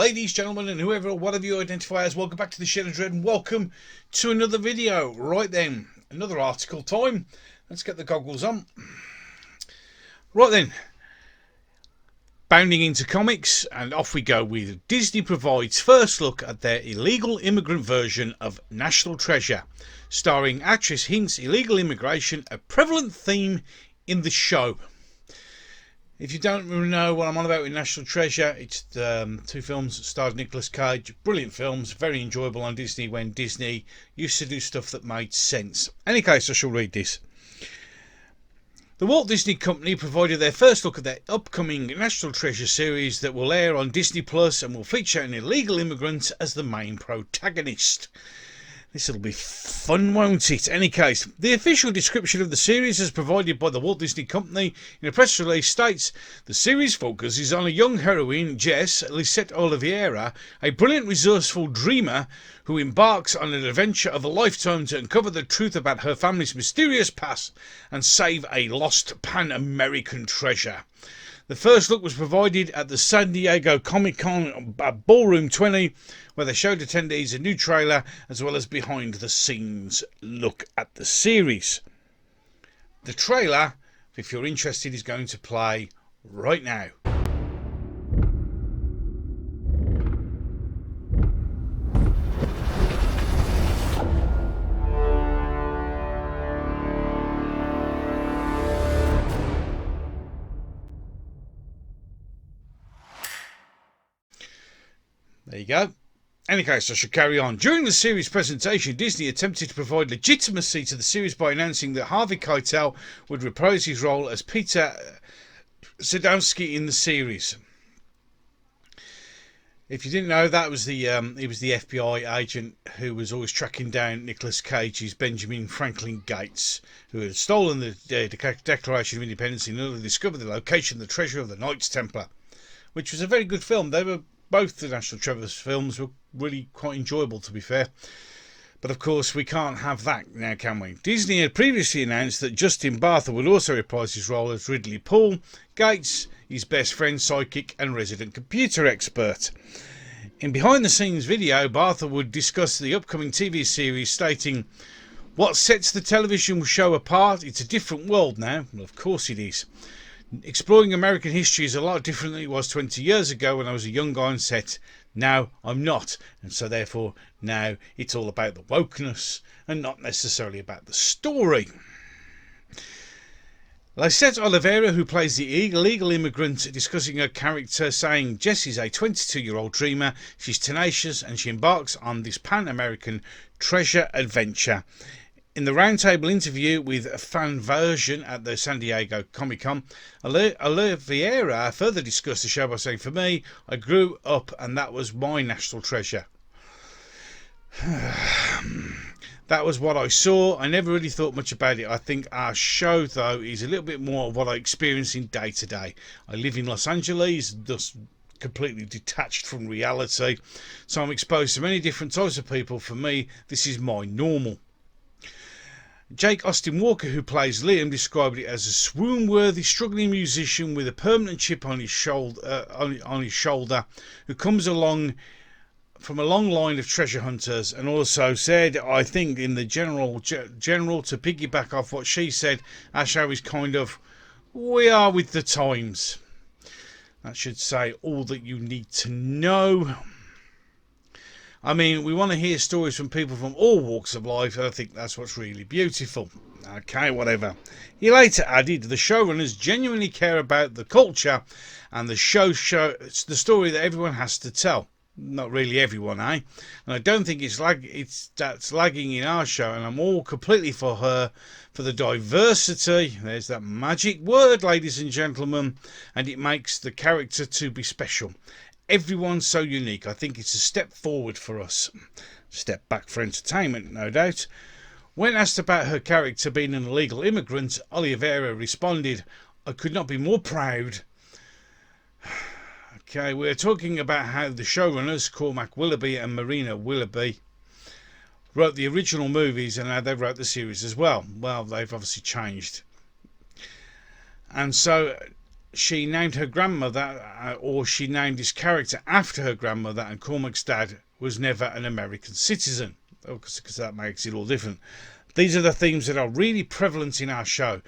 ladies, gentlemen, and whoever or whatever you identify as, welcome back to the Shed of Dread and welcome to another video. Right then, another article time. Let's get the goggles on. Right then, bounding into comics, and off we go with Disney provides first look at their illegal immigrant version of National Treasure. Starring actress hints illegal immigration, a prevalent theme in the show. If you don't know what I'm on about with National Treasure, it's two films that starred Nicolas Cage. Brilliant films, very enjoyable on Disney when Disney used to do stuff that made sense. In any case, I shall read this. The Walt Disney Company provided their first look at their upcoming National Treasure series that will air on Disney Plus and will feature an illegal immigrant as the main protagonist. This'll be fun, won't it? Any case, the official description of the series as provided by the Walt Disney Company in a press release states, the series focuses on a young heroine, Jess Lisette Oliveira, a brilliant resourceful dreamer who embarks on an adventure of a lifetime to uncover the truth about her family's mysterious past and save a lost Pan-American treasure. The first look was provided at the San Diego Comic-Con Ballroom 20, where they showed attendees a new trailer as well as behind-the-scenes look at the series. The trailer, if you're interested, is going to play right now. There you go. Any case, I should carry on. During the series presentation, Disney attempted to provide legitimacy to the series by announcing that Harvey Keitel would reprise his role as Peter Sadowski in the series. If you didn't know, that was he was the FBI agent who was always tracking down Nicolas Cage's Benjamin Franklin Gates, who had stolen the Declaration of Independence in order to discover the location of the treasure of the Knights Templar, which was a very good film. Both the National Treasure films were really quite enjoyable, to be fair. But of course, we can't have that now, can we? Disney had previously announced that Justin Bartha would also reprise his role as Ridley Poole, Gates, his best friend, psychic and resident computer expert. In behind-the-scenes video, Bartha would discuss the upcoming TV series, stating, "What sets the television show apart? It's a different world now." Well, of course it is. Exploring American history is a lot different than it was 20 years ago when I was a young guy on set. Now I'm not, and so therefore now it's all about the wokeness and not necessarily about the story. Lisette Oliveira, who plays the illegal immigrant, discussing her character, saying Jessie's a 22-year-old dreamer, she's tenacious and she embarks on this Pan-American treasure adventure. In the roundtable interview with a fan version at the San Diego Comic-Con, Oliveira further discussed the show by saying, "For me, I grew up and that was my National Treasure. That was what I saw. I never really thought much about it. I think our show, though, is a little bit more of what I experience in day to day. I live in Los Angeles, thus completely detached from reality, so I'm exposed to many different types of people. For me, this is my normal." Jake Austin Walker, who plays Liam, described it as a swoon-worthy, struggling musician with a permanent chip on his shoulder, who comes along from a long line of treasure hunters, and also said, "I think in the general to piggyback off what she said, our show is kind of, we are with the times." That should say all that you need to know. I mean, we want to hear stories from people from all walks of life, and I think that's what's really beautiful. Okay, whatever. He later added, "The showrunners genuinely care about the culture and the it's the story that everyone has to tell." Not really everyone, eh? And I don't think that's lagging in our show, and I'm all completely for her, for the diversity. There's that magic word, ladies and gentlemen, and it makes the character to be special. Everyone's so unique. I think it's a step forward for us. Step back for entertainment, no doubt. When asked about her character being an illegal immigrant, Oliveira responded, "I could not be more proud." Okay, we're talking about how the showrunners, Cormac Willoughby and Marina Willoughby, wrote the original movies and how they wrote the series as well. Well, they've obviously changed. And so she named her grandmother, or she named his character after her grandmother, and Cormac's dad was never an American citizen, because that makes it all different. These are the themes that are really prevalent in our show.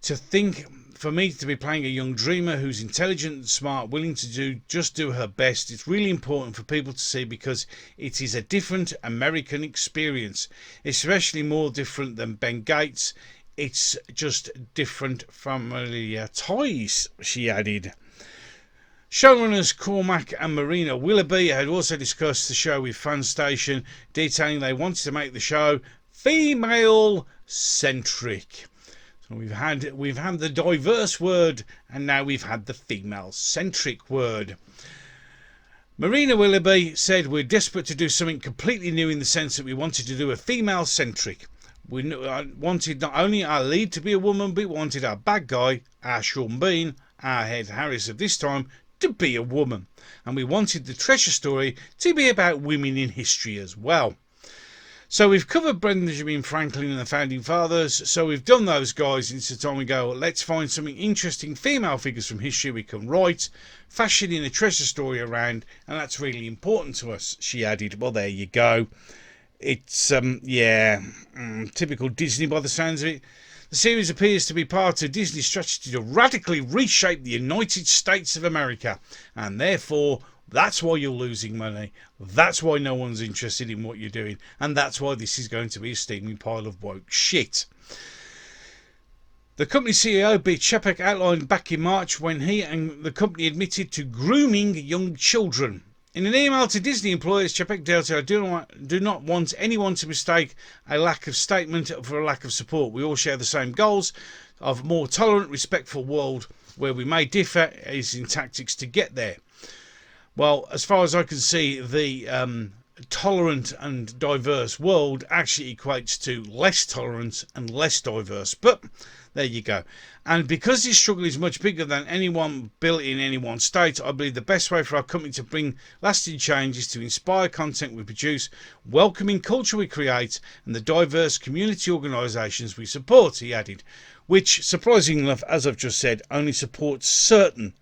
To think, for me to be playing a young dreamer who's intelligent and smart, willing to do her best, it's really important for people to see, because it is a different American experience, especially more different than Ben Gates. It's just different family ties, she added. Showrunners Cormac and Marina Willoughby had also discussed the show with Fanstation, detailing they wanted to make the show female-centric. So we've had the diverse word, and now we've had the female-centric word. Marina Willoughby said, "We're desperate to do something completely new in the sense that we wanted to do a female-centric. We wanted not only our lead to be a woman, but we wanted our bad guy, our Sean Bean, our Ed Harris of this time, to be a woman. And we wanted the treasure story to be about women in history as well." So we've covered Benjamin Franklin and the Founding Fathers, so we've done those guys. It's the time we go, let's find something interesting female figures from history we can write, fashioning a treasure story around, and that's really important to us, she added. Well, there you go. It's, typical Disney by the sounds of it. The series appears to be part of Disney's strategy to radically reshape the United States of America, and therefore that's why you're losing money. That's why no one's interested in what you're doing, and that's why this is going to be a steaming pile of woke shit. The company CEO, B. Chapek, outlined back in March when he and the company admitted to grooming young children. In an email to Disney employees, Chapek Delta, do not want anyone to mistake a lack of statement for a lack of support. We all share the same goals of a more tolerant, respectful world. Where we may differ is in tactics to get there. Well, as far as I can see, the tolerant and diverse world actually equates to less tolerant and less diverse. But there you go. And because this struggle is much bigger than anyone built in any one state, I believe the best way for our company to bring lasting change is to inspire content we produce, welcoming culture we create, and the diverse community organisations we support, he added, which, surprisingly enough, as I've just said, only supports certain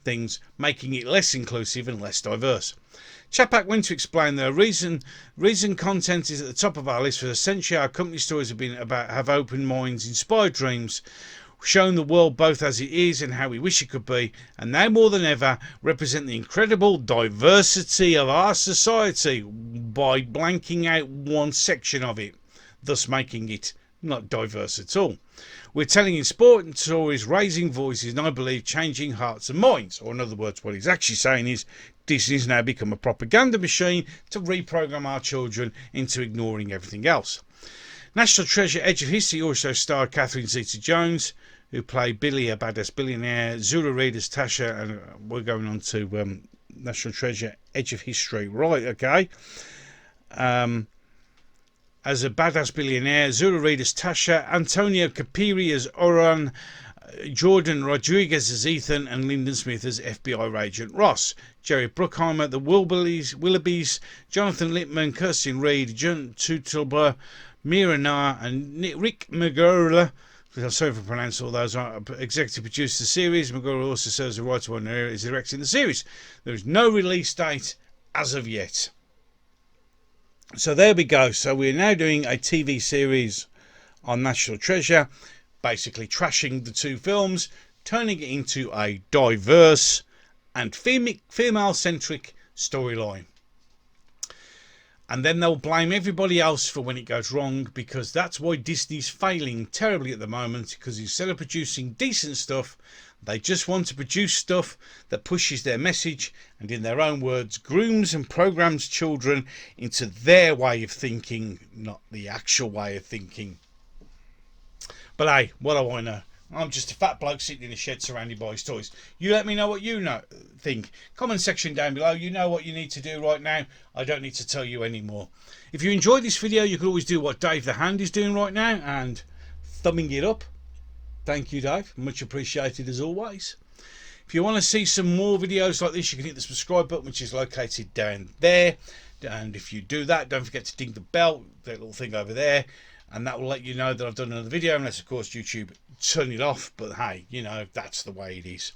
things, making it less inclusive and less diverse. Chapak went to explain the reason content is at the top of our list. For a century, our company stories have opened minds, inspired dreams, shown the world both as it is and how we wish it could be, and now more than ever represent the incredible diversity of our society by blanking out one section of it, thus making it not diverse at all. We're telling important stories, raising voices, and I believe changing hearts and minds. Or in other words, what he's actually saying is Disney's now become a propaganda machine to reprogram our children into ignoring everything else. National Treasure Edge of History also starred Catherine Zeta-Jones, who played Billy, a badass billionaire, Zula Reed as Tasha, and we're going on to National Treasure Edge of History. Right, okay. As a badass billionaire, Zula Reed as Tasha, Antonio Capiri as Oran, Jordan Rodriguez as Ethan, and Lyndon Smith as FBI agent Ross. Jerry Bruckheimer, the Willoughbys, Jonathan Littman, Kirsten Reed, John Tuttleborough, Mira Nair, and Rick McGurla. Sorry for pronouncing all those. Executive produced the series. McGurla also serves as a writer on there, is directing the series. There is no release date as of yet. So there we go. So we're now doing a TV series on National Treasure, basically trashing the two films, turning it into a diverse and female-centric storyline. And then they'll blame everybody else for when it goes wrong, because that's why Disney's failing terribly at the moment, because instead of producing decent stuff, they just want to produce stuff that pushes their message and, in their own words, grooms and programs children into their way of thinking, not the actual way of thinking. But hey, what do I know? I'm just a fat bloke sitting in a shed surrounded by his toys. You let me know what you think. Comment section down below. You know what you need to do right now. I don't need to tell you anymore. If you enjoyed this video, you could always do what Dave the Hand is doing right now and thumbing it up. Thank you, Dave. Much appreciated as always. If you want to see some more videos like this, you can hit the subscribe button, which is located down there. And if you do that, don't forget to ding the bell, that little thing over there. and that will let you know that I've done another video, unless of course YouTube turn it off, but hey, you know, that's the way it is.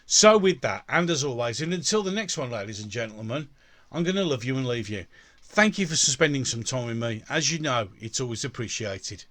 So with that, and as always, and until the next one, ladies and gentlemen, I'm going to love you and leave you. Thank you for spending some time with me. As you know, it's always appreciated.